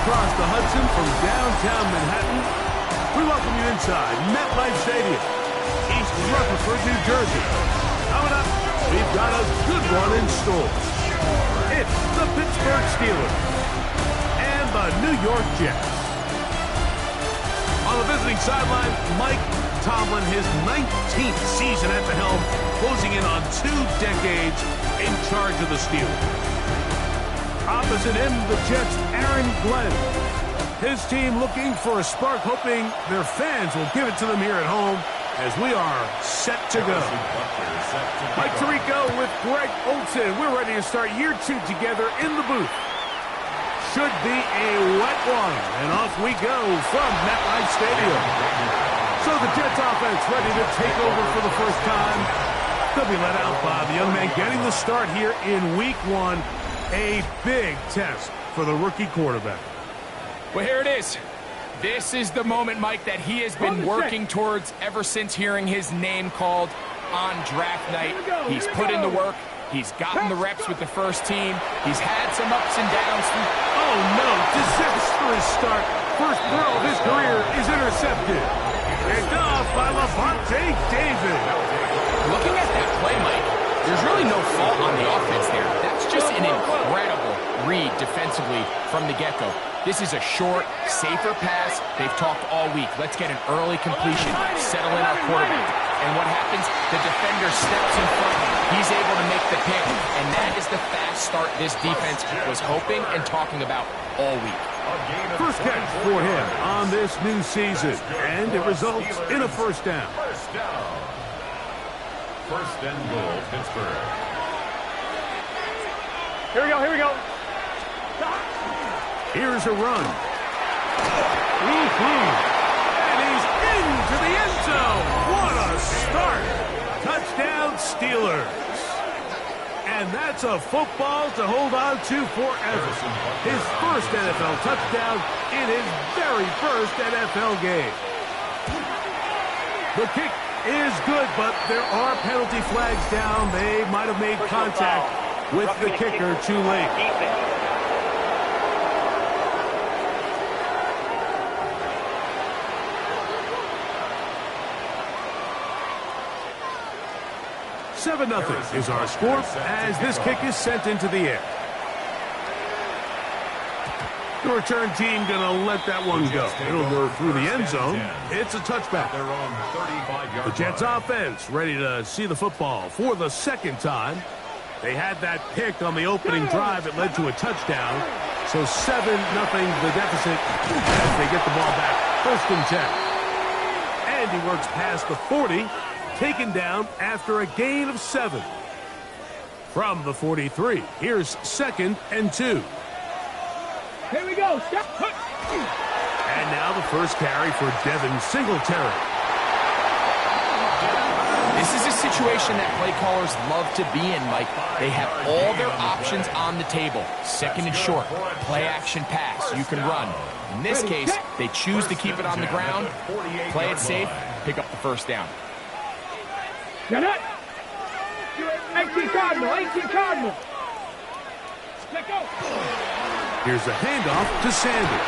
across the Hudson from downtown Manhattan, we welcome you inside MetLife Stadium, East Rutherford, New Jersey. Coming up, we've got a good one in store. It's the Pittsburgh Steelers and the New York Jets. On the visiting sideline, Mike Tomlin, his 19th season at the helm, closing in on 2 decades in charge of the Steelers. Opposite him, the Jets' Aaron Glenn. His team looking for a spark, hoping their fans will give it to them here at home as we are set to go. Mike Tirico with Greg Olson. We're ready to start year 2 together in the booth. Should be a wet one, and off we go from MetLife Stadium. So the Jets offense ready to take over for the first time. They'll be let out by the young man getting the start here in week 1. A big test for the rookie quarterback. Well, here it is. This is the moment, Mike, that he has been working towards ever since hearing his name called on draft night. He's put in the work. He's gotten the reps with the first team. He's had some ups and downs. Oh, no. Disastrous start. First throw of his career is intercepted. Picked off by Levante David. Looking at that play, Mike, there's really no fault on the offense there. That's just an incredible read defensively from the get-go. This is a short, safer pass. They've talked all week. Let's get an early completion, settle in our quarterback. And what happens? The defender steps in front. He's able to make the pick, and that is the fast start this defense was hoping and talking about all week. First catch for him on this new season, and it results in a first down. First and goal, Pittsburgh. Here we go, here we go. Here's a run. And he's into the end zone. What a start. Touchdown, Steelers. And that's a football to hold on to forever. His first NFL touchdown in his very first NFL game. The kick is good, but there are penalty flags down. They might have made contact with the kicker too late. Seven 0 is our score as this kick is sent into the air. The return team going to let that one go. It'll go through the end zone. It's a touchback. The Jets offense ready to see the football for the second time. They had that pick on the opening drive. It led to a touchdown. So 7-0 the deficit as they get the ball back. First and 10. And he works past the 40. Taken down after a gain of 7. From the 43, here's 2nd and 2. Here we go. Step. And now the first carry for Devin Singletary. This is a situation that play callers love to be in, Mike. They have all their options on the table. Second and short, play action pass. You can run. In this case, they choose to keep it on the ground, play it safe, pick up the first down. Get it. 18 Cardinal, 18 Cardinal. Let go. Here's a handoff to Sanders.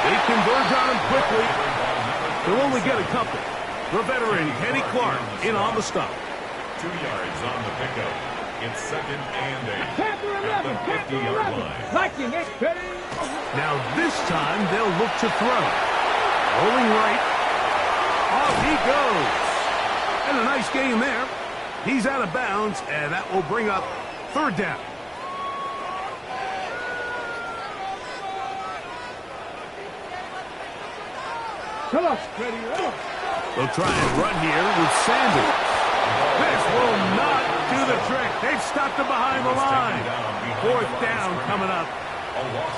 They converge on him quickly. They'll only get a couple. The veteran, Kenny Clark, in on the stop. 2 yards on the pickup. It's 2nd and 8. Panther 11, At the 50-yard line. Viking, it's ready. Now this time they'll look to throw. Rolling right. Off he goes. And a nice game there. He's out of bounds, and that will bring up 3rd down. Come on, ready. They'll try and run here with Sanders. This will not do the trick. They've stopped him behind the line. 4th down coming up.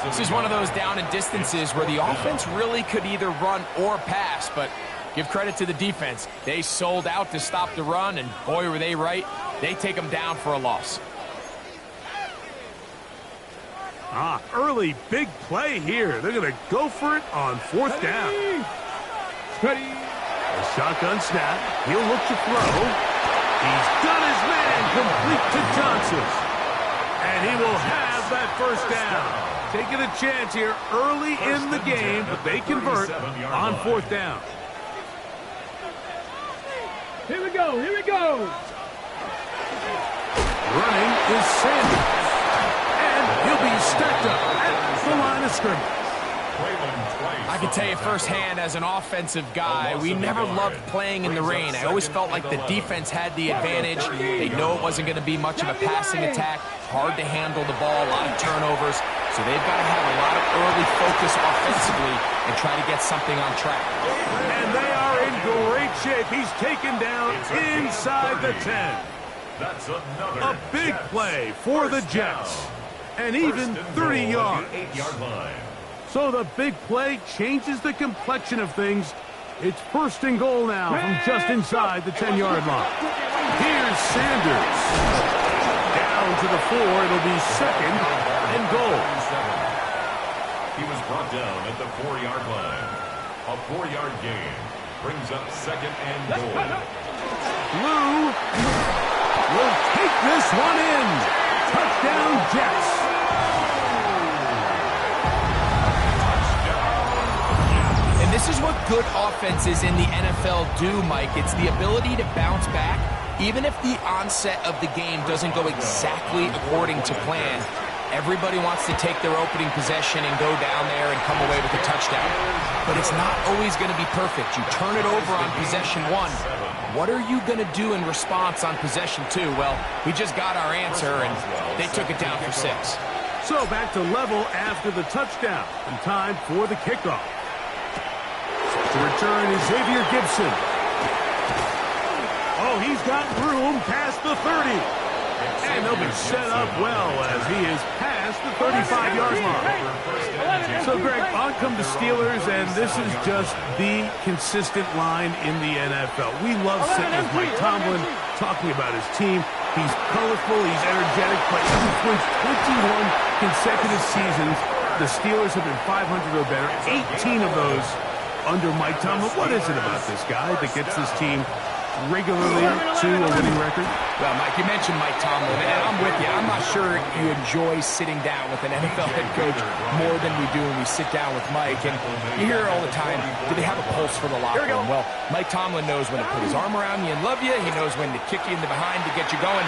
This is one of those down and distances where the offense really could either run or pass, but give credit to the defense. They sold out to stop the run, and boy, were they right. They take them down for a loss. Early big play here. They're going to go for it on 4th down. Ready. A shotgun snap. He'll look to throw. He's got his man complete to Johnson. And he will have that first down. Taking a chance here early in the game, but they convert on 4th down. Here we go. Here we go. Running is Sanders. And he'll be stacked up at the line of scrimmage. I can tell you firsthand, as an offensive guy, we never loved playing in the rain. I always felt like the defense had the advantage. They know it wasn't going to be much of a passing attack. Hard to handle the ball, a lot of turnovers. So they've got to have a lot of early focus offensively and try to get something on track. And they are in great shape. He's taken down inside the 10. That's another A big play for the Jets. And even 30 yards. 8-yard line. So the big play changes the complexion of things. It's 1st and goal now from just inside the 10-yard line. Here's Sanders. Down to the 4. It'll be 2nd and goal. He was brought down at the 4-yard line. A 4-yard gain brings up 2nd and goal. Blue will take this one in. Touchdown, Jets. And this is what good offenses in the NFL do, Mike. It's the ability to bounce back, even if the onset of the game doesn't go exactly according to plan. Everybody wants to take their opening possession and go down there and come away with a touchdown. But it's not always going to be perfect. You turn it over on possession 1. What are you going to do in response on possession 2? Well, we just got our answer, and they took it down for 6. So back to level after the touchdown. And time for the kickoff. To return is Xavier Gibson. Oh, he's got room past the 30. And they'll be set up well as he is past the 35-yard line. So, Greg, on come the Steelers, and this is just the consistent line in the NFL. We love sitting with Mike Tomlin talking about his team. He's colorful, he's energetic, but since 21 consecutive seasons, the Steelers have been 500 or better, 18 of those under Mike Tomlin. What is it about this guy that gets this team regularly to a winning record? Well, Mike, you mentioned Mike Tomlin, and I'm with you. I'm not sure you enjoy sitting down with an NFL head coach more than we do when we sit down with Mike. And you hear it all the time, do they have a pulse for the locker room? Well, Mike Tomlin knows when to put his arm around you and love you. He knows when to kick you in the behind to get you going.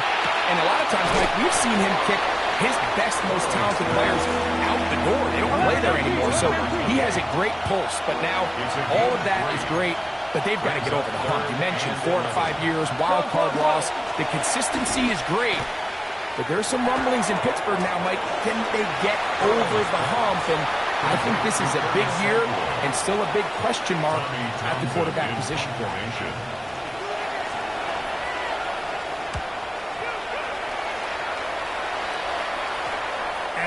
And a lot of times, Mike, we've seen him kick his best, most talented players out the door. They don't play there anymore. So he has a great pulse. But now all of that is great. But they've got to get over the hump. You mentioned 4 to 5 years, wild card loss. The consistency is great. But there's some rumblings in Pittsburgh now, Mike. Can they get over the hump? And I think this is a big year and still a big question mark at the quarterback position for him.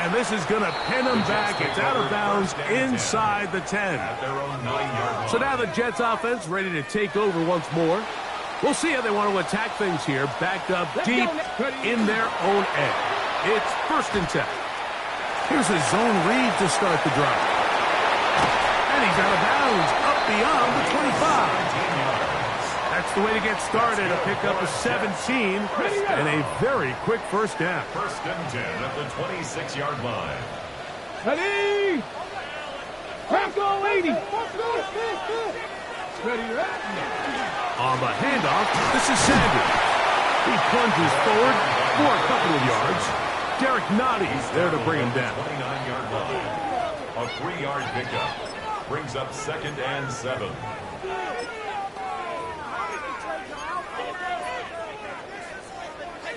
And this is going to pin them back. It's out of bounds inside the 10. So now the Jets offense ready to take over once more. We'll see how they want to attack things here. Backed up deep in their own end. It's 1st and 10. Here's a zone read to start the drive. And he's out of bounds up beyond the 25. That's the way to get started. A pickup of 17 and a very quick 1st down. 1st and 10 at the 26-yard line. Ready? Go 80. Ready to On the handoff, this is Sanders. He plunges forward for a couple of yards. Derek Notty's there to bring him down. 29-yard line. A 3-yard pickup brings up 2nd and 7.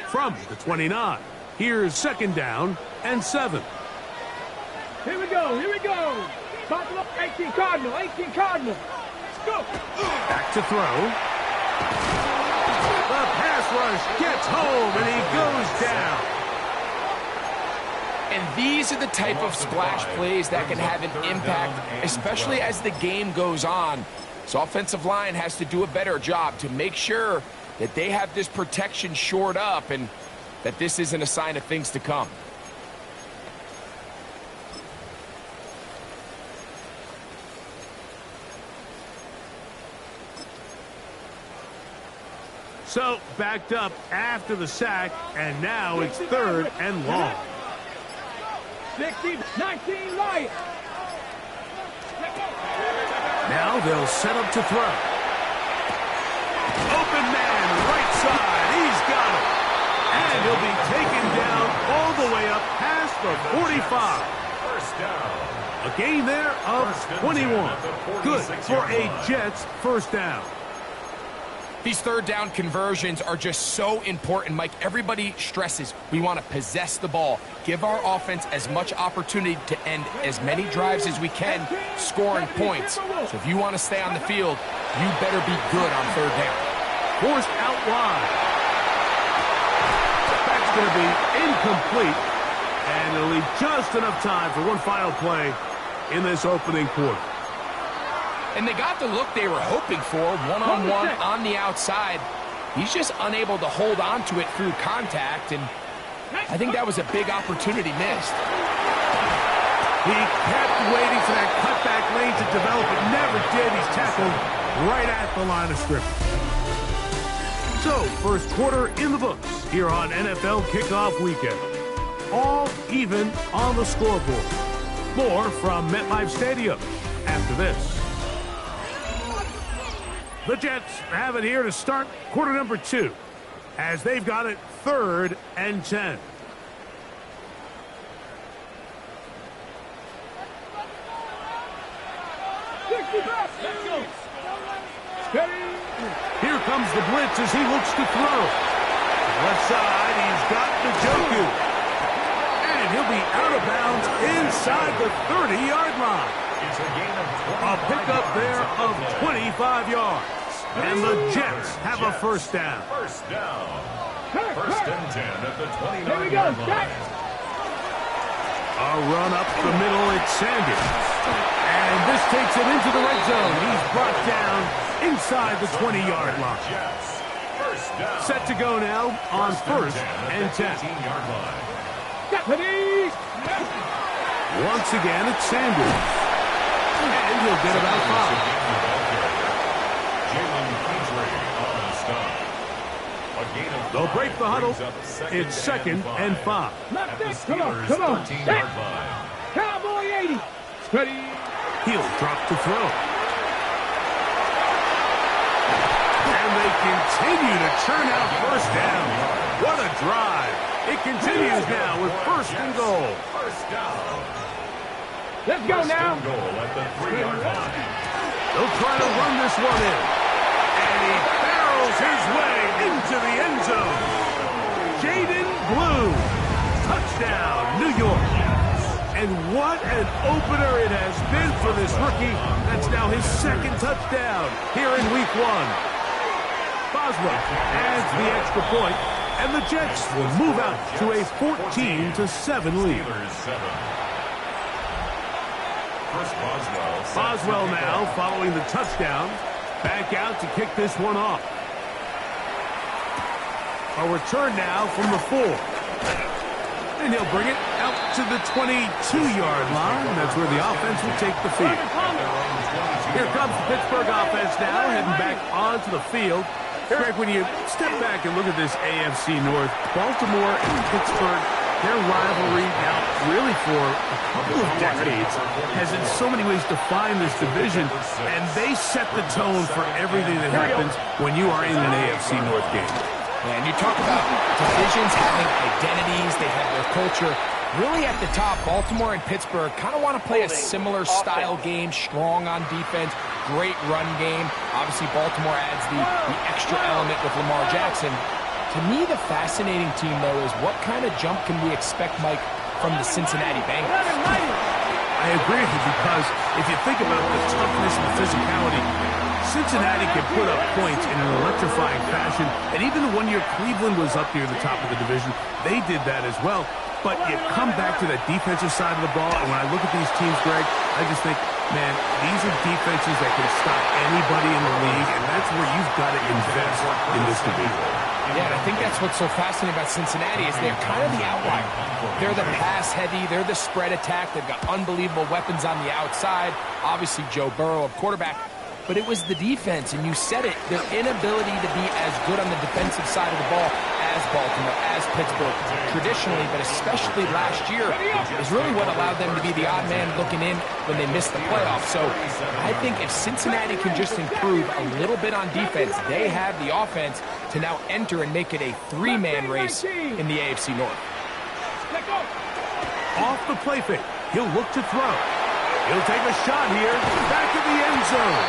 From the 29, here's 2nd down and 7. Here we go. Here we go. 18 Cardinal. 18 Cardinal. Let's go. Back to throw. The pass rush gets home, and he goes down. And these are the type of splash plays that can have an impact, especially as the game goes on. So offensive line has to do a better job to make sure that they have this protection shored up and that this isn't a sign of things to come. So backed up after the sack, and now it's 3rd and long. 60, 19, Lions. Now they'll set up to throw. Open man, right side. He's got it. And he'll be taken down all the way up past the 45. First down. A gain there of 21. Good for a Jets first down. These third down conversions are just so important, Mike. Everybody stresses we want to possess the ball, give our offense as much opportunity to end as many drives as we can, scoring points. So if you want to stay on the field, you better be good on third down. Forced out wide. That's going to be incomplete, and it'll leave just enough time for one final play in this opening quarter. And they got the look they were hoping for, one-on-one on the outside. He's just unable to hold on to it through contact, and I think that was a big opportunity missed. He kept waiting for that cutback lane to develop, but never did. He's tackled right at the line of scrimmage. So, first quarter in the books here on NFL Kickoff Weekend. All even on the scoreboard. More from MetLife Stadium after this. The Jets have it here to start quarter number 2 as they've got it 3rd and 10. Here comes the blitz as he looks to throw. Left side, he's got Njoku. And he'll be out of bounds inside the 30-yard line. It's a gain of 25 A pickup there of yards. 25 yards. And the Jets have a first down. First down. First and 10 at the Here we go, 29-yard set. line. A run up the middle, it's Sanders. And this takes it into the red zone. He's brought down inside the 20-yard line. Jets. First down. Set to go now on first and 10. 18-yard line. Deputy. Once again, it's Sanders. And he'll get about 5. They'll break the huddle. It's 2nd and 5. Left it. Come on, come on. Set. Cowboy 80. Steady. He'll drop to throw. And they continue to churn out first down. What a drive. It continues now with first and goal. First down. Let's go now. Goal at the 3-yard line. They'll try to run this one in. And he barrels his way into the end zone. Jaden Blue. Touchdown, New York. And what an opener it has been for this rookie. That's now his 2nd touchdown here in week 1. Boswell adds the extra point, and the Jets will move out to a 14-7 lead. Boswell now following the touchdown. Back out to kick this one off. A return now from the 4. And he'll bring it out to the 22-yard line. That's where the offense will take the field. Here comes the Pittsburgh offense now, heading back onto the field. Greg, when you step back and look at this AFC North, Baltimore and Pittsburgh, their rivalry now really for a couple of decades has in so many ways defined this division, and they set the tone for everything that happens when you are in an AFC North game. And you talk about divisions having identities, they have their culture. Really at the top, Baltimore and Pittsburgh kind of want to play a similar style game, strong on defense, great run game. Obviously, Baltimore adds the extra element with Lamar Jackson. To me, the fascinating team, though, is what kind of jump can we expect, Mike, from the Cincinnati Bengals? I agree with you because if you think about the toughness and the physicality, Cincinnati can put up points in an electrifying fashion. And even the 1 year Cleveland was up near the top of the division, they did that as well. But you come back to that defensive side of the ball, and when I look at these teams, Greg, I just think, man, these are defenses that can stop anybody in the league, and that's where you've got to invest in this division. Yeah, and I think that's what's so fascinating about Cincinnati is they're kind of the outlier. They're the pass-heavy, they're the spread attack. They've got unbelievable weapons on the outside. Obviously, Joe Burrow, a quarterback. but it was the defense, and you said it, their inability to be as good on the defensive side of the ball as Baltimore, as Pittsburgh, traditionally, but especially last year, is really what allowed them to be the odd man looking in when they missed the playoffs. So I think if Cincinnati can just improve a little bit on defense, they have the offense to now enter and make it a three-man race in the AFC North. Off the play fake. He'll look to throw. He'll take a shot here. Back to the end zone.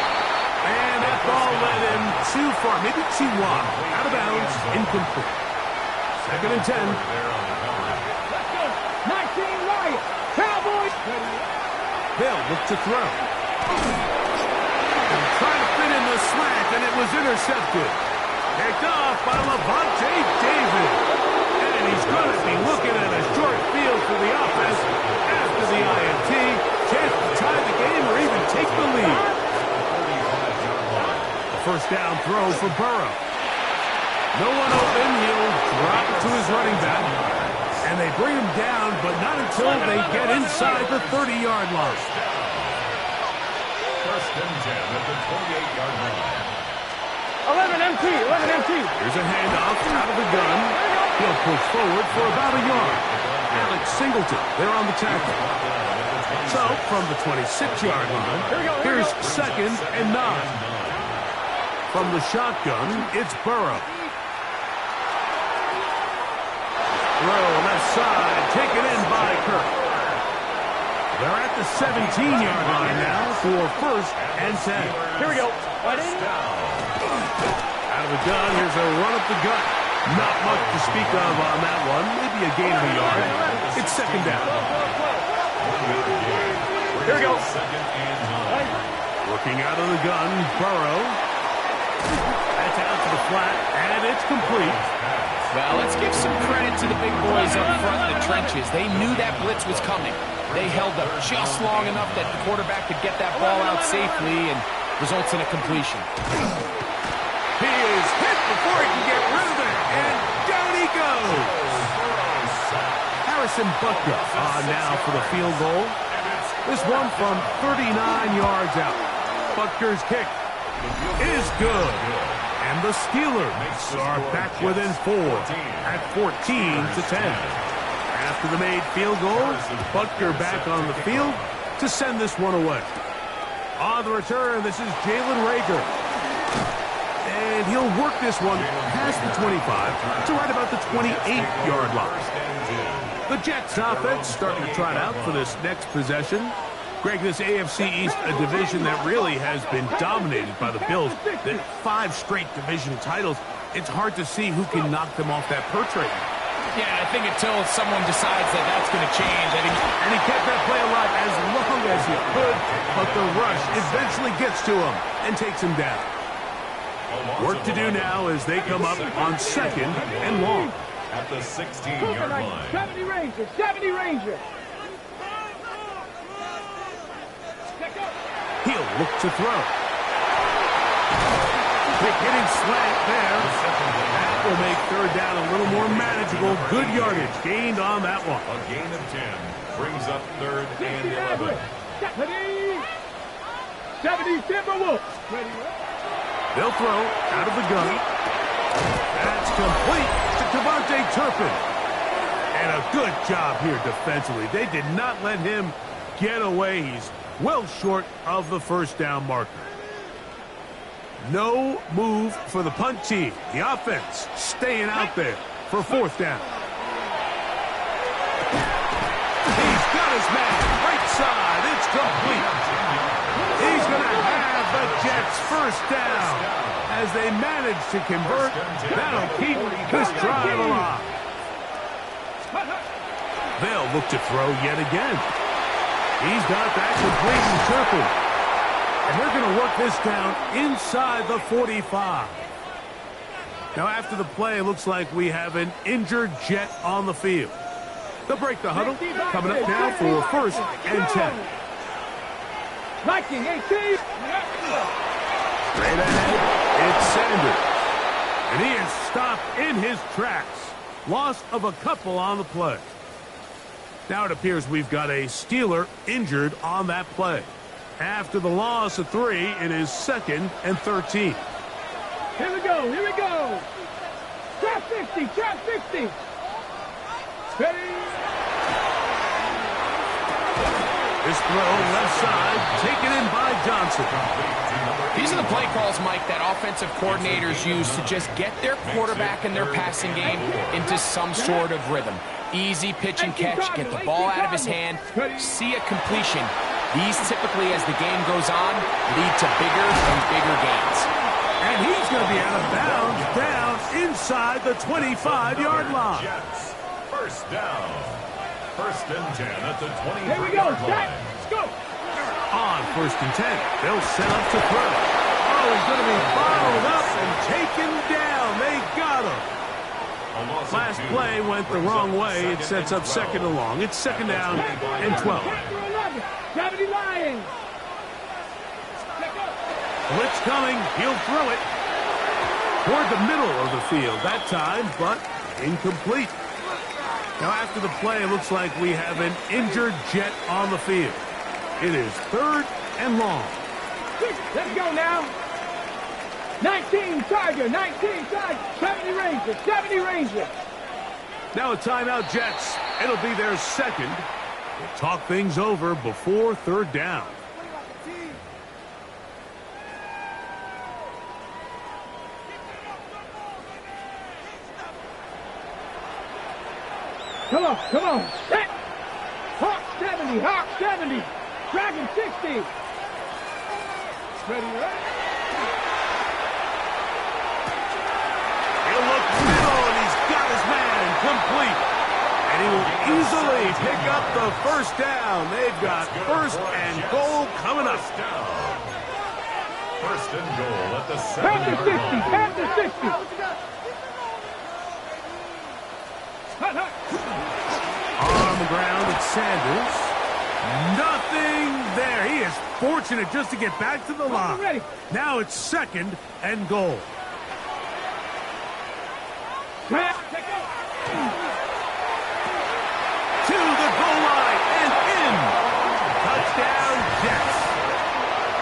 And that ball led him too far, maybe too wide. Out of bounds, incomplete. 2nd and 10. 19 Riot. Cowboys. They'll look to throw. And trying to fit in the slant, and it was intercepted. Picked off by Levante David. And he's going to be looking at a short field for the offense after the INT. Chance to tie the game or even take the lead. A first down throw for Burrow. No one open. He'll drop it to his running back. And they bring him down, but not until they get inside the 30-yard line. 1st and 10 at the 28-yard line. 11 MT. Here's a handoff out of the gun. He'll push forward for about a yard. Alex Singleton, they're on the tackle. So, from the 26-yard line, here's 2nd and 9. From the shotgun, it's Burrow. Throw left side, taken in by Kirk. They're at the 17-yard line now for 1st and 10. Here we go. Out of the gun, here's a run up the gut. Not much to speak of on that one. Maybe a gain of a yard. It's 2nd down. Here we go. 2nd and 9. Working out of the gun, Burrow. That's out to the flat, and it's complete. Well, let's give some credit to the big boys up front in the trenches. They knew that blitz was coming. They held up just long enough that the quarterback could get that ball out safely and results in a completion. He is hit before he can get rid of it, and down he goes. Harrison Butker on now for the field goal. This one from 39 yards out. Butker's kick is good. And the Steelers are back within 4 at 14-10. After the made field goal, Butker back on the field to send this one away. On the return, this is Jalen Reagor. And he'll work this one past the 25 to right about the 28-yard line. The Jets offense starting to trot out for this next possession. Greg, this AFC East, a division that really has been dominated by the Bills. The 5 straight division titles. It's hard to see who can knock them off that perch right now. Yeah, I think until someone decides that that's going to change. And he kept that play alive as long as he could, but the rush eventually gets to him and takes him down. Work to do now as they come up on 2nd and long. At the 16-yard line. 70 Rangers. 70 Rangers. He'll look to throw. Quick hitting slant there. That will make 3rd down a little more manageable. Good yardage gained on that one. A gain of 10 brings up 3rd and 11. 70 Timberwolves. They'll throw out of the gun. That's complete to Devontae Turpin. And a good job here defensively. They did not let him get away. He's well short of the 1st down marker. No move for the punt team. The offense staying out there for 4th down. He's got his man right side. It's complete. He's going to have the Jets 1st down as they manage to convert. That'll keep this drive alive. They'll look to throw yet again. He's got that complete and Turpin. And they're going to work this down inside the 45. Now, after the play, it looks like we have an injured Jet on the field. They'll break the huddle. Coming up now for 1st and 10. Viking 18. Straight ahead, it's Sanders. And he is stopped in his tracks. Loss of a couple on the play. Now it appears we've got a Steeler injured on that play. After the loss of 3, it is 2nd and 13. Here we go, here we go. Trap 50, trap 50. Ready? This throw left side, taken in by Johnson. These are the play calls, Mike, that offensive coordinators use to just get their quarterback and their passing game into some sort of rhythm. Easy pitch and catch, get the ball out of his hand, see a completion. These typically, as the game goes on, lead to bigger and bigger gains. And he's going to be out of bounds, down inside the 25-yard line. Jets, first down. 1st and 10 at the 20-yard line. Here we go, set, let's go. On 1st and 10, they'll set up to throw. Oh, he's going to be bottled up and taken down. They got him. Last play went the wrong way. It sets up 2nd and long. It's 2nd down and 12. 70 Lions. Blitz coming. He'll throw it toward the middle of the field that time, but incomplete. Now, after the play, it looks like we have an injured Jet on the field. It is 3rd and long. Let's go now. 19 Charger, 19 Charger, 70 Ranger, 70 Ranger. Now a timeout, Jets. It'll be their 2nd. We'll talk things over before 3rd down. Come on, come on. Set. Hawk 70, Hawk 70. Dragon 60. Ready, ready? He'll look middle, and he's got his man complete. And he will easily pick up the 1st down. They've got 1st and goal coming up. 1st and goal at the 7-yard Panther 60, line. Panther 60. On the ground, it's Sanders. Nothing there. He is fortunate just to get back to the line. Now it's 2nd and goal. To the goal line and in. Touchdown, Jets.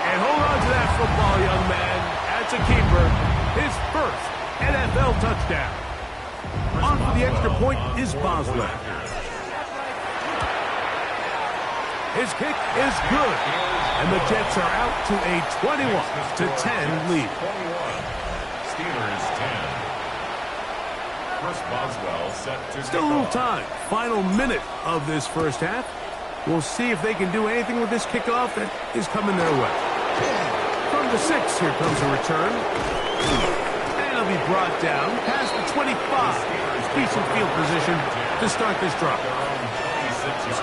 And hold on to that football, young man. That's a keeper. His 1st NFL touchdown. On for the extra point is Boswell. His kick is good. And the Jets are out to a 21-10 lead. 21. Steelers 10. Chris Boswell set to Still a little time. Final minute of this 1st half. We'll see if they can do anything with this kickoff that is coming their way. From the 6, here comes a return. And it'll be brought down past the 25. Decent field position to start this drive.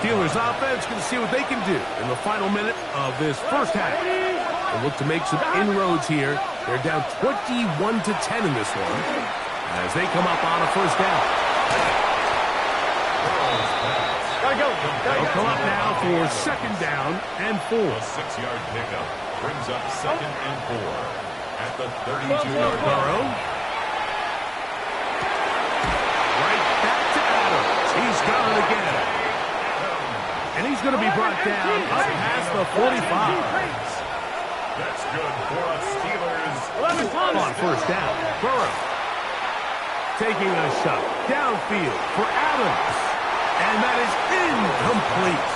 Steelers offense going to see what they can do in the final minute of this 1st half. They'll look to make some inroads here. They're down 21-10 in this one as they come up on a 1st down. They'll come up now for 2nd down and 4. A 6-yard pickup brings up 2nd and 4 at the 32-yard line. Burrow. Right back to Adams. He's got it again. And he's going to be brought down up past the 45. That's good for us Steelers. On 1st down, Burrow taking a shot downfield for Adams. And that is incomplete.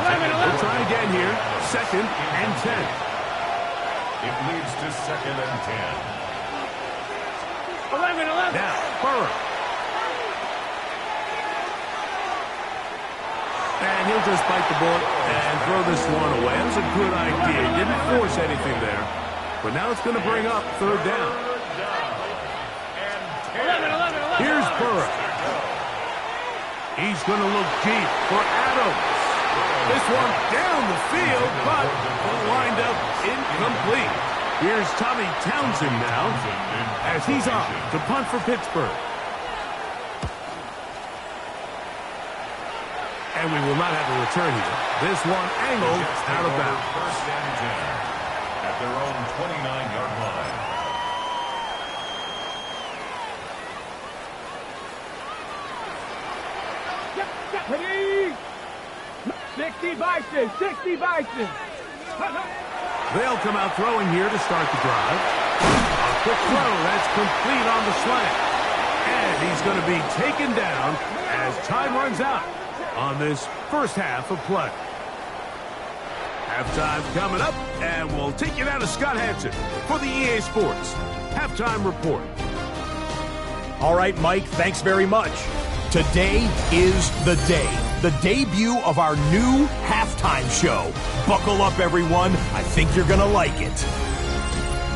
We'll try again here. 2nd and 10. It leads to 2nd and 10. 11. Now, Burrow. And he'll just bite the bullet and throw this one away. That was a good idea. He didn't force anything there. But now it's going to bring up 3rd down. 11. Here's Burrow. He's going to look deep for Adams. This one down the field, but will wind up incomplete. Here's Tommy Townsend now as he's off to punt for Pittsburgh. And we will not have a return here. This one angled out of bounds. 1st and 10 at their own 29-yard line. Ready? 60 Bison, 60 Bison. They'll come out throwing here to start the drive. A quick throw that's complete on the slant. And he's going to be taken down as time runs out on this first half of play. Halftime coming up, and we'll take you down to Scott Hansen for the EA Sports Halftime Report. All right, Mike, thanks very much. Today is the day, the debut of our new halftime show. Buckle up, everyone. I think you're going to like it.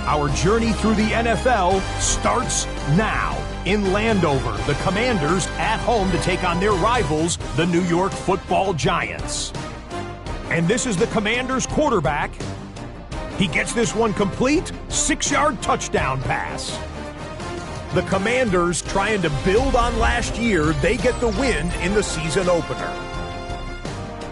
Our journey through the NFL starts now. In Landover, the Commanders at home to take on their rivals, the New York Football Giants. And this is the Commanders quarterback. He gets this one complete, 6-yard touchdown pass. The Commanders, trying to build on last year, they get the win in the season opener.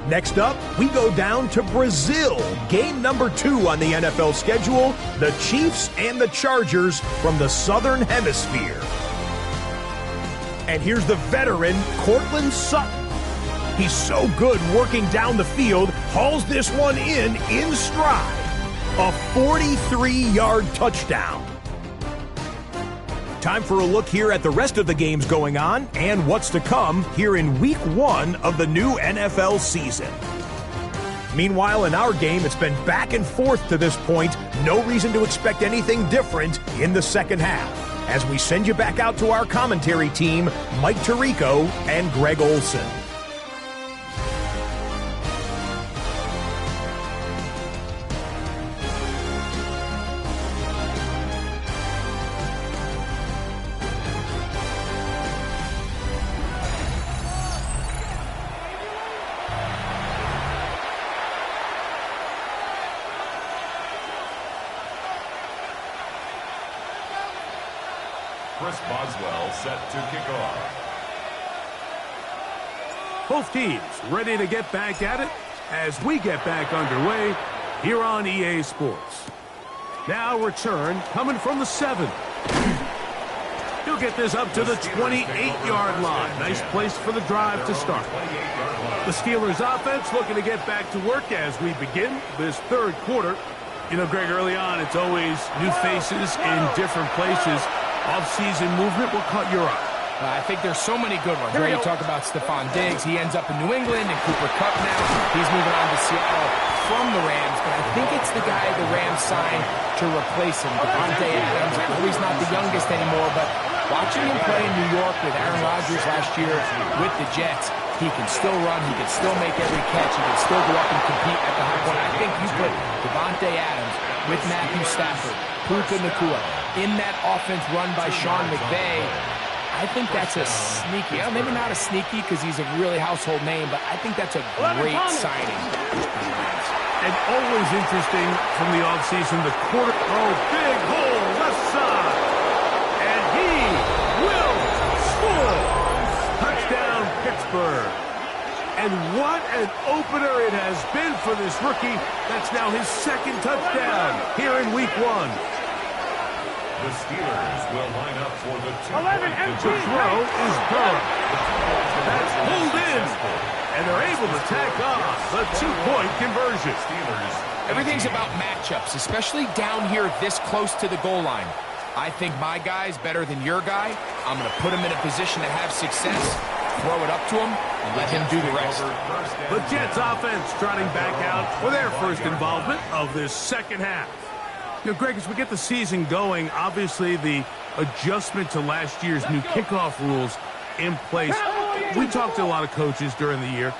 Next up, we go down to Brazil. Game number 2 on the NFL schedule, the Chiefs and the Chargers from the Southern Hemisphere. And here's the veteran, Courtland Sutton. He's so good working down the field, hauls this one in stride. A 43-yard touchdown. Time for a look here at the rest of the games going on and what's to come here in Week 1 of the new NFL season. Meanwhile, in our game, it's been back and forth to this point. No reason to expect anything different in the second half. As we send you back out to our commentary team, Mike Tirico and Greg Olson. Chris Boswell set to kick off. Both teams ready to get back at it as we get back underway here on EA Sports. Now return coming from the 7. He'll get this up to the 28-yard line. Nice place for the drive to start. The Steelers offense looking to get back to work as we begin this third quarter. You know, Greg, early on, it's always new faces in different places. Off-season movement, what caught your eye? I think there's so many good ones. Right? You talk about Stephon Diggs. He ends up in New England, and Cooper Kupp now. He's moving on to Seattle from the Rams, but I think it's the guy the Rams signed to replace him, Davante Adams. I know he's not the youngest anymore, but watching him play in New York with Aaron Rodgers last year with the Jets, he can still run, he can still make every catch, he can still go up and compete at the high point. I think you put Davante Adams with Matthew Stafford, Puka Nacua, in that offense run by Sean McVay. I think that's a sneaky, maybe not a sneaky because he's a really household name, but I think that's a great signing. And always interesting from the offseason, the quarter, big hole, left side. And he will score. Touchdown, Pittsburgh. And what an opener it has been for this rookie. That's now his second touchdown here in Week 1. The Steelers will line up for the 2-point The throw is good. That's pulled in. And they're able to tack on the 2-point conversion. Everything's about matchups, especially down here this close to the goal line. I think my guy's better than your guy. I'm going to put him in a position to have success, throw it up to him, and let him do the rest. The Jets offense trotting back out for their first involvement of this second half. You know, Greg, as we get the season going, obviously the adjustment to last year's new kickoff rules in place. We talked to a lot of coaches during the year.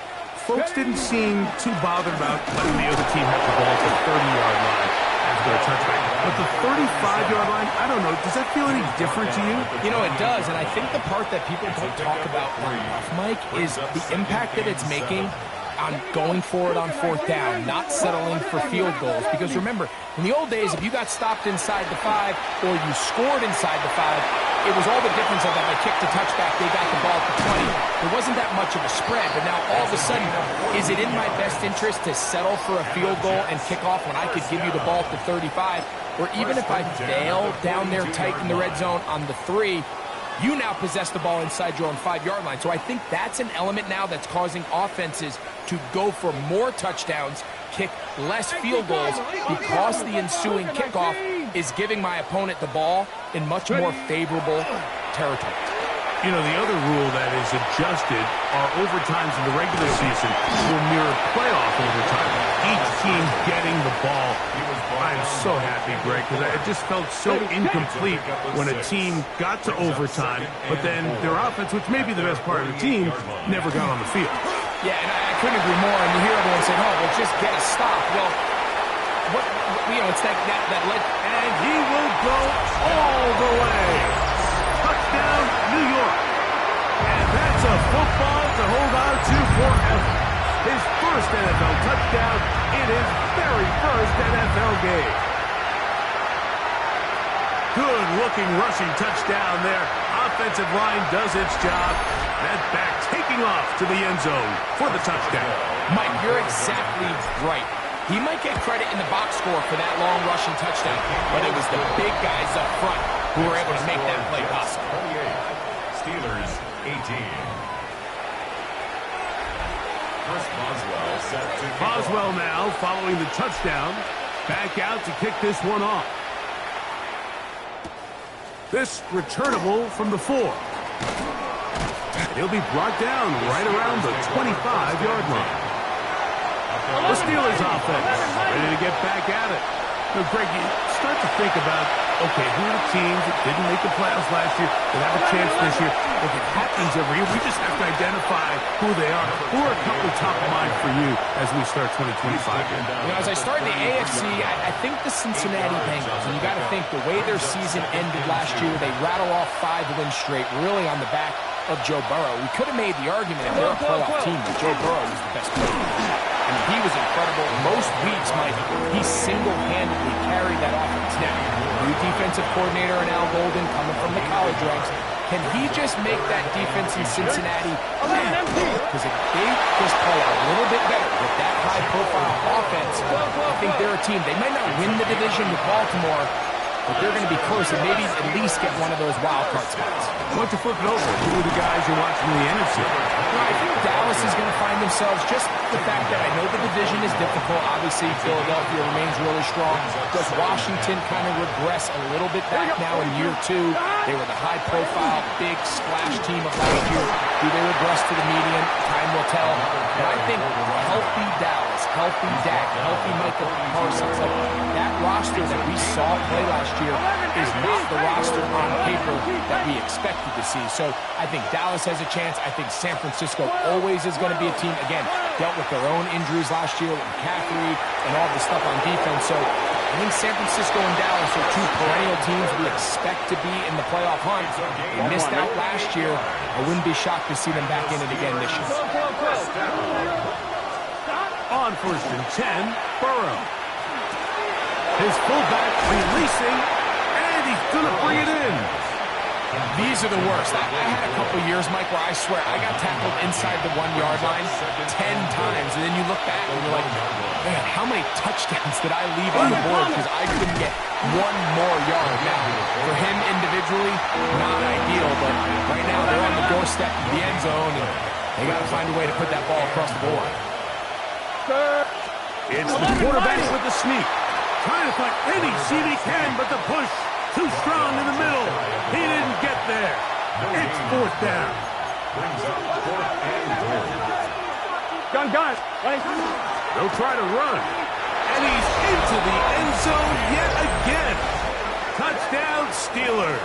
Folks didn't seem too bothered about letting the other team have the ball at the 30-yard line after a touchback. But the 35-yard line, I don't know, does that feel any different to you? You know, it does, and I think the part that people don't talk about enough, Mike, is the impact that it's making on going for it on fourth down, not settling for field goals. Because remember, in the old days, if you got stopped inside the 5 or you scored inside the 5, it was all the difference of that they kicked a touchback, they got the ball at the 20. There wasn't that much of a spread, but now all of a sudden, is it in my best interest to settle for a field goal and kick off when I could give you the ball at the 35? Or even if I fail down there tight in the red zone on the 3, you now possess the ball inside your own 5-yard line. So I think that's an element now that's causing offenses to go for more touchdowns, kick less field goals because the ensuing kickoff is giving my opponent the ball in much more favorable territory. You know, the other rule that is adjusted are overtimes in the regular season will mirror playoff overtime. Each team getting the ball. I am so happy, Greg, because it just felt so incomplete when a team got to overtime, but then their offense, which may be the best part of the team, never got on the field. Yeah, and I couldn't agree more. And you hear everyone say, "Oh, well, just get a stop." Well, it's that led. And he will go all the way. Touchdown, New York. And that's a football to hold on to forever. His first NFL touchdown in his very first NFL game. Good-looking rushing touchdown there. Offensive line does its job. That back taking off to the end zone for the touchdown. Mike, you're exactly right. He might get credit in the box score for that long rushing touchdown, but it was the big guys up front who were able to make that play possible. 28, Steelers 18. Chris Boswell set to kick Boswell off. now following the touchdown. Back out to kick this one off. This returnable from the 4. He'll be brought down right around the 25-yard line. The Steelers offense ready to get back at it. So, Greg, you start to think about, okay, who are the teams that didn't make the playoffs last year that have a chance this year? Look, it happens every year. We just have to identify who they are. Who are a couple top of mind for you as we start 2025? As I start in the AFC, I think the Cincinnati Bengals, and you got to think the way their season ended last year, they rattle off 5 wins straight, really on the back of Joe Burrow. We could have made the argument if they're a playoff team that Joe Burrow was the best player. I mean, he was incredible. Most weeks, Mike, he single-handedly carried that offense. Now, new defensive coordinator and Al Golden coming from the college ranks. Can he just make that defense in Cincinnati mad? Because if they just play a little bit better with that high-profile offense, I think they're a team. They might not win the division with Baltimore, but they're going to be close and maybe at least get one of those wild card spots. Why don't you flip it over? Who are the guys you're watching in the NFC? I think Dallas is going to find themselves, just the fact that I know the division is difficult. Obviously, Philadelphia remains really strong. Does Washington kind of regress a little bit back now in year 2? They were the high-profile, big splash team of last year. Do they regress to the median? Time will tell. But I think healthy Dallas, healthy Dak, healthy Michael Parsons, like that roster that we saw play last year is not the roster on paper that we expected to see. So I think Dallas has a chance. I think San Francisco always is going to be a team, again, dealt with their own injuries last year with McCaffrey and all the stuff on defense. So I think San Francisco and Dallas are 2 perennial teams we expect to be in the playoff hunt. They missed out last year. I wouldn't be shocked to see them back in it again this year. On 1st and 10, Burrow. His fullback releasing, and he's going to bring it in. These are the worst. I had a couple years, Mike, where I swear I got tackled inside the 1-yard line 10 times, and then you look back and you're like, man, how many touchdowns did I leave on the board because I couldn't get 1 more yard? Now, for him individually, not ideal, but right now they're on the doorstep of the end zone, and they got to find a way to put that ball across the board. It's the quarterback with the sneak. Trying to find any seam he can, but the push too strong in the middle. He didn't get there. It's 4th down. Brings up 4th and goal. Gun. They'll try to run. And he's into the end zone yet again. Touchdown, Steelers.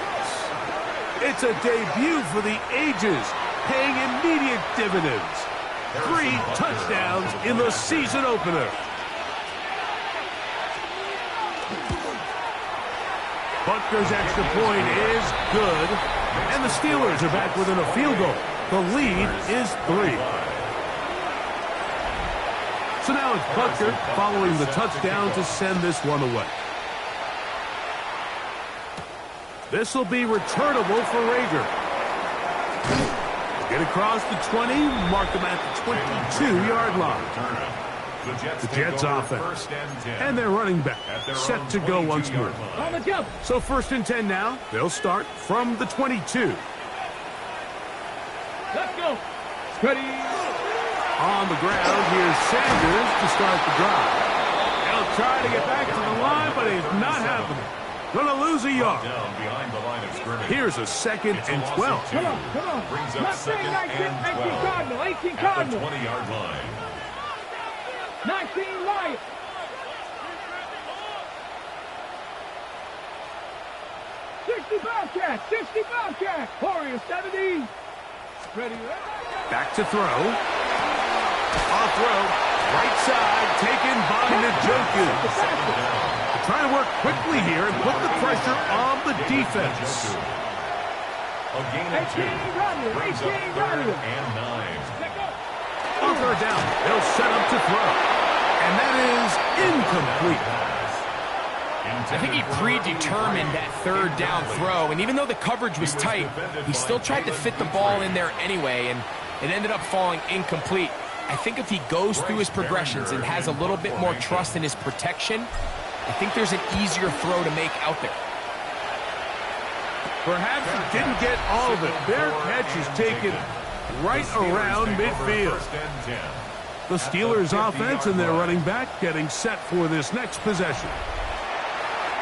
It's a debut for the ages, paying immediate dividends. 3 touchdowns in the season opener. Butker's extra point is good, and the Steelers are back within a field goal. The lead is 3. So now it's Butker following the touchdown to send this one away. This will be returnable for Rager. Get across the 20, mark them at the 22-yard line. The Jets offense. And their running back set to go once more. So 1st and 10 now. They'll start from the 22. Let's go. Ready. On the ground, here's Sanders to start the drive. He'll try to get back to the line, but it's not happening. Gonna lose a yard. Down behind the line of scrimmage. Here's a 2nd and 12. Come on. Brings up Not second saying 19, and 18 12. Cardinal, 18 At the Cardinal. 20-yard line. 19 Lions. Bobcat, 60 Bobcat. Warriors 70. Ready. Back to throw. On throw. Right side, taken by Njoku. Trying to work quickly here and put the pressure on the defense. A gain of 2. Brings up 3rd and 9. On third down, they'll set up to throw. And that is incomplete. I think he predetermined that 3rd down throw, and even though the coverage was tight, he still tried to fit the ball in there anyway, and it ended up falling incomplete. I think if he goes through his progressions and has a little bit more trust in his protection, I think there's an easier throw to make out there. Perhaps he didn't get all of it. Their catch is taken right around midfield. The Steelers offense and their running back getting set for this next possession.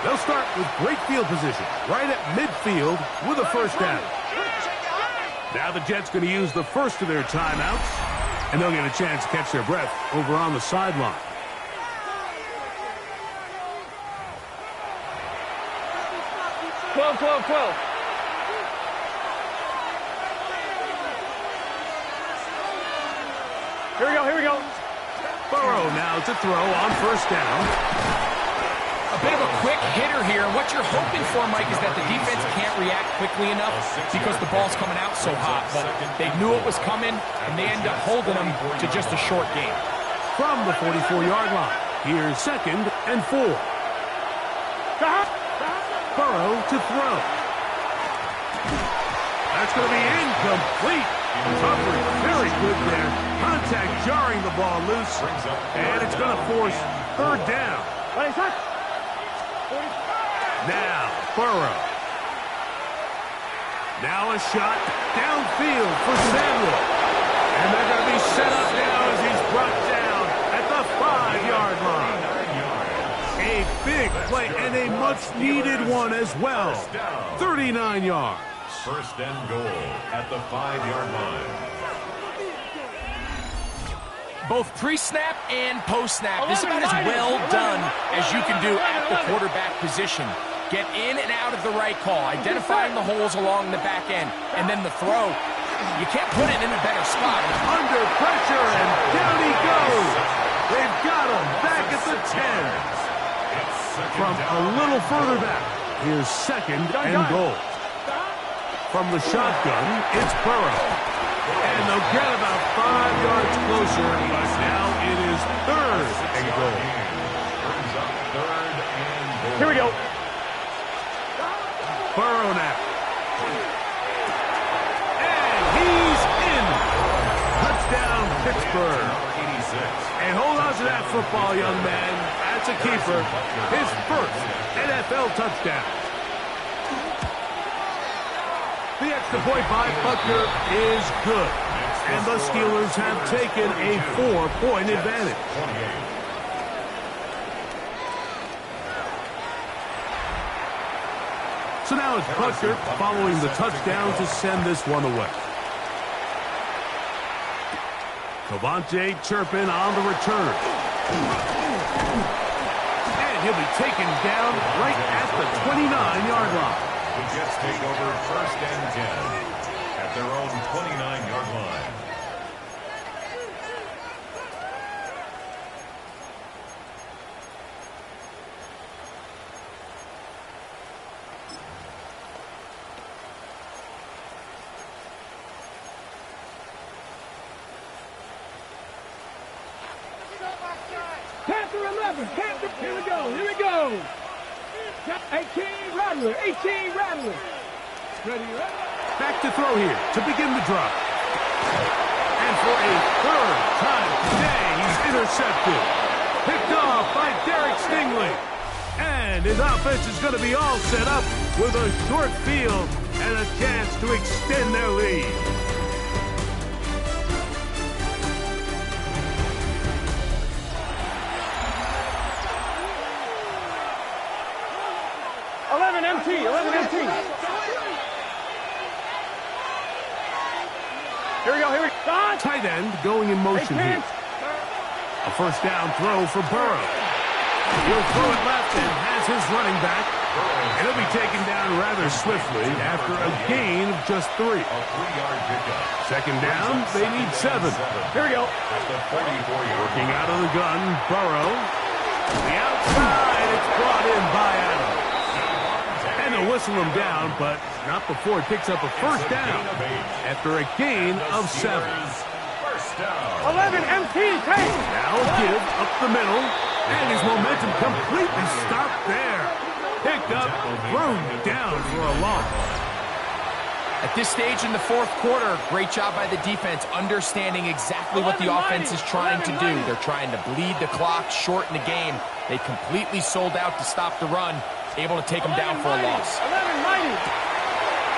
They'll start with great field position right at midfield with a 1st down. Now the Jets going to use the first of their timeouts, and they'll get a chance to catch their breath over on the sideline. Twelve. Here we go. Burrow now to throw on 1st down. A bit of a quick hitter here, and what you're hoping for, Mike, is that the defense can't react quickly enough because the ball's coming out so hot. But they knew it was coming, and they end up holding them to just a short game. From the 44-yard line, here's 2nd and 4. Burrow to throw. That's going to be incomplete. Coverage very good there. Contact jarring the ball loose, and it's going to force 3rd down. Now, Burrow. Now a shot downfield for Samuel. And they're going to be set up now as he's brought down at the 5-yard line. A big play and a much-needed one as well. 39 yards. 1st and goal at the 5-yard line. Both pre-snap and post-snap, this is about as well done as you can do at the quarterback position. Get in and out of the right call, identifying the holes along the back end, and then the throw. You can't put it in a better spot. Under pressure, and down he goes. They've got him back at the 10. From a little further back, here's 2nd and goal. From the shotgun, it's Burrow. And they'll get about 5 yards closer, but now it is 3rd and goal. Here we go. Burrow now. And he's in. Touchdown, Pittsburgh. And hold on to that football, young man. That's a keeper. His first NFL touchdown. The extra point by Butker is good. And the Steelers have taken a 4-point advantage. So now it's Butker following the touchdown to send this one away. Cavante Turpin on the return. And he'll be taken down right at the 29-yard line. The Jets take over 1st and 10 at their own 29-yard line. Panther 11. Panther. Here we go. 18 Rattler. Ready. Back to throw here to begin the drive. And for a 3rd time today, he's intercepted. Picked off by Derek Stingley. And his offense is going to be all set up with a short field and a chance to extend their lead. MT, 11 MT. Here we go, here we go. Tight end going in motion here. A first down throw for Burrow. He'll throw it left and has his running back. And he'll be taken down rather swiftly after a gain of just 3. A 3-yard pickup. Second down, they need 7. Here we go. At the 44-yard Working out of the gun, Burrow. The outside, it's brought in by Adams. And they'll whistle him down, but not before it picks up a first down after a gain of 7. First down. 11 MT, take. Now a give up the middle, and his momentum completely stopped there. Picked up, thrown down for a loss. At this stage in the fourth quarter, great job by the defense, understanding exactly what the offense is trying to do. They're trying to bleed the clock, shorten the game. They completely sold out to stop the run, able to take them down for a loss. 11 mighty.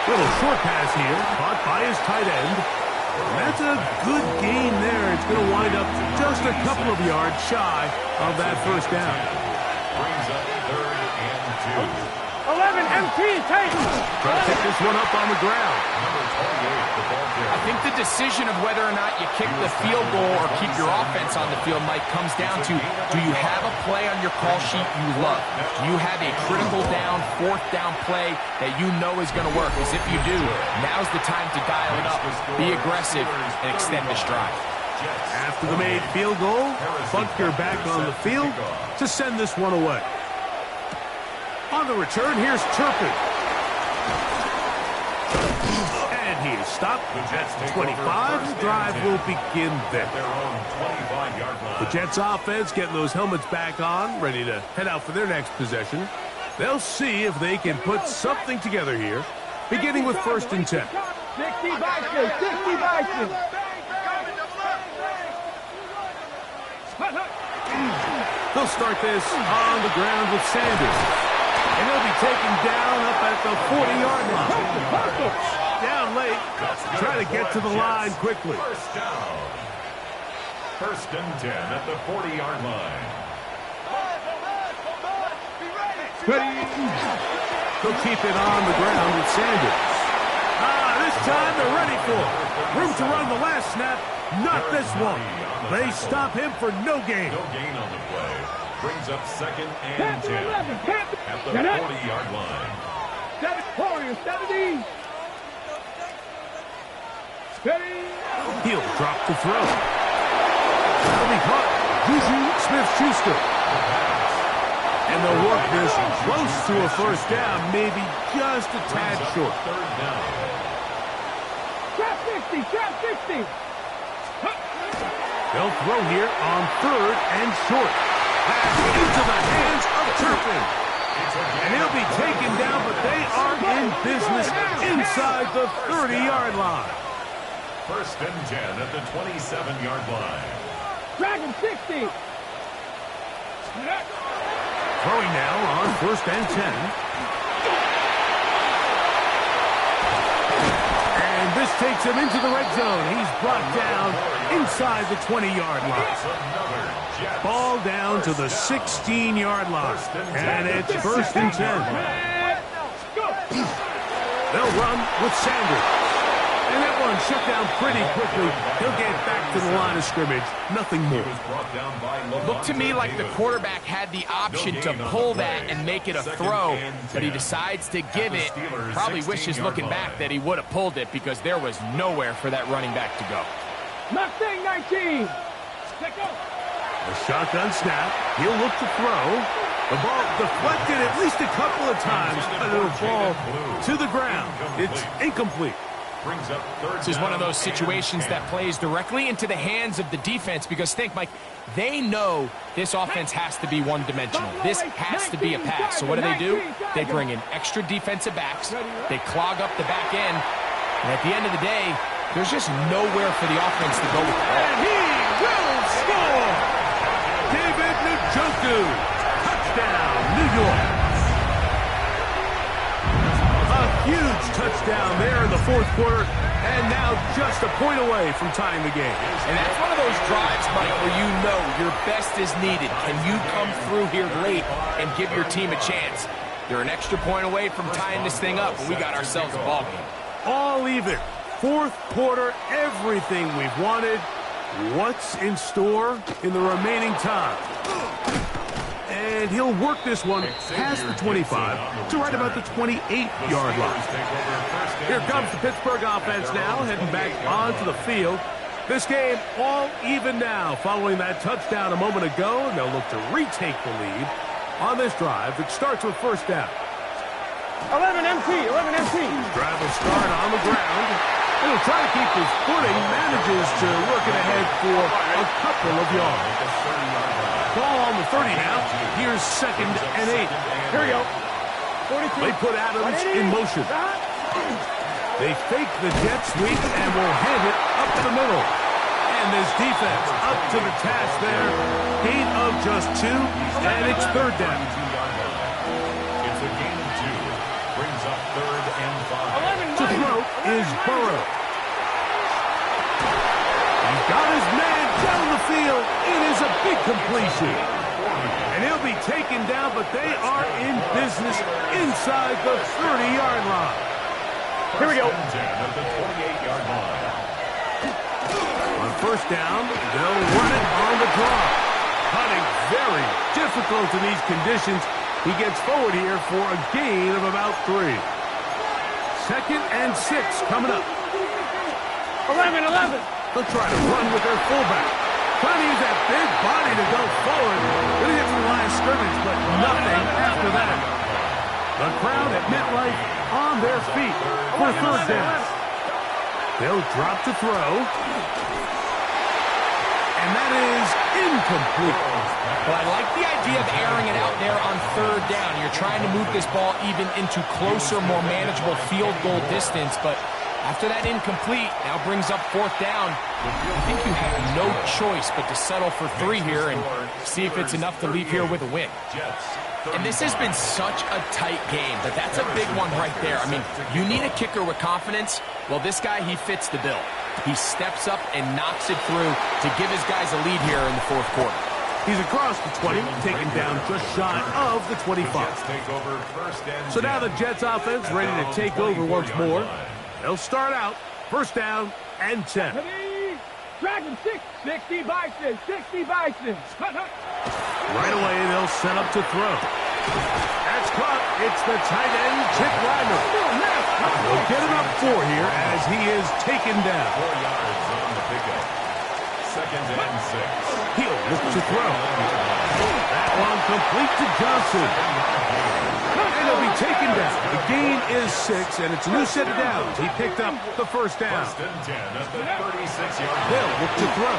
Little short pass here, caught by his tight end. And that's a good gain there. It's going to wind up just a couple of yards shy of that first down. Brings up 3rd and 2. 11 MT, take. Trying to pick this one up on the ground. Number 28, the ball carrier. I think the decision of whether or not you kick the field goal or keep your offense on the field, Mike, comes down to, do you have a play on your call sheet you love? Do you have a critical down, 4th down play that you know is going to work? Because if you do, now's the time to dial it up, be aggressive, and extend this drive. After the made field goal, Butker back on the field to send this one away. On the return, here's Turpin. And he is stopped at 25. The drive will begin there. Their own 25-yard line. The Jets offense getting those helmets back on, ready to head out for their next possession. They'll see if they can put something together here, beginning with 1st and 10. 60 Bison, 60 Bison. They'll start this on the ground with Sanders. And he'll be taken down up at the 40-yard line. Down late, trying to get to the line quickly. First down. 1st and 10 at the 40-yard line. He'll keep it on the ground with Sanders. This time they're ready for it. Room to run the last snap, not this one. They stop him for no gain. No gain on the play. Brings up 2nd and 10 at the 40-yard line. 70. Steady. He'll drop the throw. That'll be caught. Juju Smith-Schuster. And they'll work this close to a first down, maybe just a tad short. 3rd down. Trap 60, trap 60. They'll throw here on 3rd and short. Pass into the hands of Turpin. And he'll be taken down, but they are in business inside the 30-yard line. 1st and 10 at the 27-yard line. Dragon 60. Throwing now on 1st and 10. And this takes him into the red zone. He's brought down inside the 20-yard line. Ball down to the 16-yard line. And it's 1st and 10. They'll run with Sanders. And that one shut down pretty quickly. He'll get back to the line of scrimmage. Nothing more. Looked to me like the quarterback had the option to pull that and make it a throw, but he decides to give it. Probably wishes looking back that he would have pulled it because there was nowhere for that running back to go. Mustang 19. A shotgun snap. He'll look to throw. The ball deflected at least a couple of times, but it'll fall to the ground. It's incomplete. This is one of those situations that plays directly into the hands of the defense because think, Mike, they know this offense has to be one-dimensional. This has to be a pass. So what do? They bring in extra defensive backs. They clog up the back end. And at the end of the day, there's just nowhere for the offense to go with the ball. And he will score! David Njoku. Touchdown, New York. Huge touchdown there in the fourth quarter, and now just a point away from tying the game. And that's one of those drives, Mike, where you know your best is needed. Can you come through here late and give your team a chance? They're an extra point away from tying this thing up, and we got ourselves a ball game. All even. Fourth quarter, everything we've wanted. What's in store in the remaining time? And he'll work this one past the 25 to right about the 28-yard line. Here comes the Pittsburgh offense now, heading back onto the field. This game all even now following that touchdown a moment ago, and they'll look to retake the lead on this drive that starts with first down. 11 MT. Drive will start on the ground. He'll try to keep his footing, manages to work it ahead for a couple of yards. Ball on the 30 now. Here's 2nd and 8. Here we go. 42. They put Adams in motion. They fake the jet sweep and will hand it up the middle. And this defense up to the task there. Gain of just 2, and it's third down. It's a gain of 2. Brings up 3rd and 5. To throw is Burrow. He's got his man down the field. It is a big completion. And he'll be taken down, but they are in business inside the 30-yard line. Here we go. At the 28-yard line. On first down, they'll run it on the draw. Hunting very difficult in these conditions. He gets forward here for a gain of about 3. 2nd and 6 coming up. 11. They'll try to run with their fullback. Trying to use that big body to go forward. Gonna get to the line of scrimmage, but nothing after that. The crowd at MetLife on their feet for third down. They'll drop to throw. And that is incomplete. Well, I like the idea of airing it out there on third down. You're trying to move this ball even into closer, more manageable field goal distance, but after that incomplete, now brings up fourth down. I think you have no choice but to settle for 3 here and see if it's enough to leave here with a win. And this has been such a tight game, but that's a big one right there. I mean, you need a kicker with confidence. Well, this guy, he fits the bill. He steps up and knocks it through to give his guys a lead here in the fourth quarter. He's across the 20, taken down just shy of the 25. So now the Jets offense ready to take over once more. They'll start out first down and 10. Dragon 60 Bison. Right away, they'll set up to throw. That's caught. It's the tight end, Chick Reimer. They'll get him up 4 here as he is taken down. 4 yards on the pickup. 2nd and 6. He'll look to throw. That one complete to Johnson. And he'll be taken down. The gain is 6, and it's a new set of downs. He picked up the first down. 1st and 10 at the 36-yard line. They'll look to throw.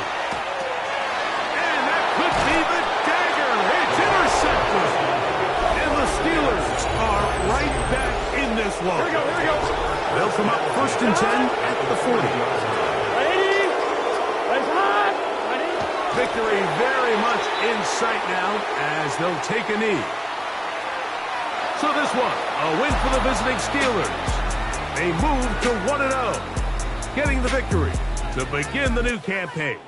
And that could be the dagger. It's intercepted. And the Steelers are right back in this one. Here we go. They'll come up 1st and 10 at the 40. Ready? Let's hot. Ready? Victory very much in sight now as they'll take a knee. So this one, a win for the visiting Steelers. They move to 1-0, getting the victory to begin the new campaign.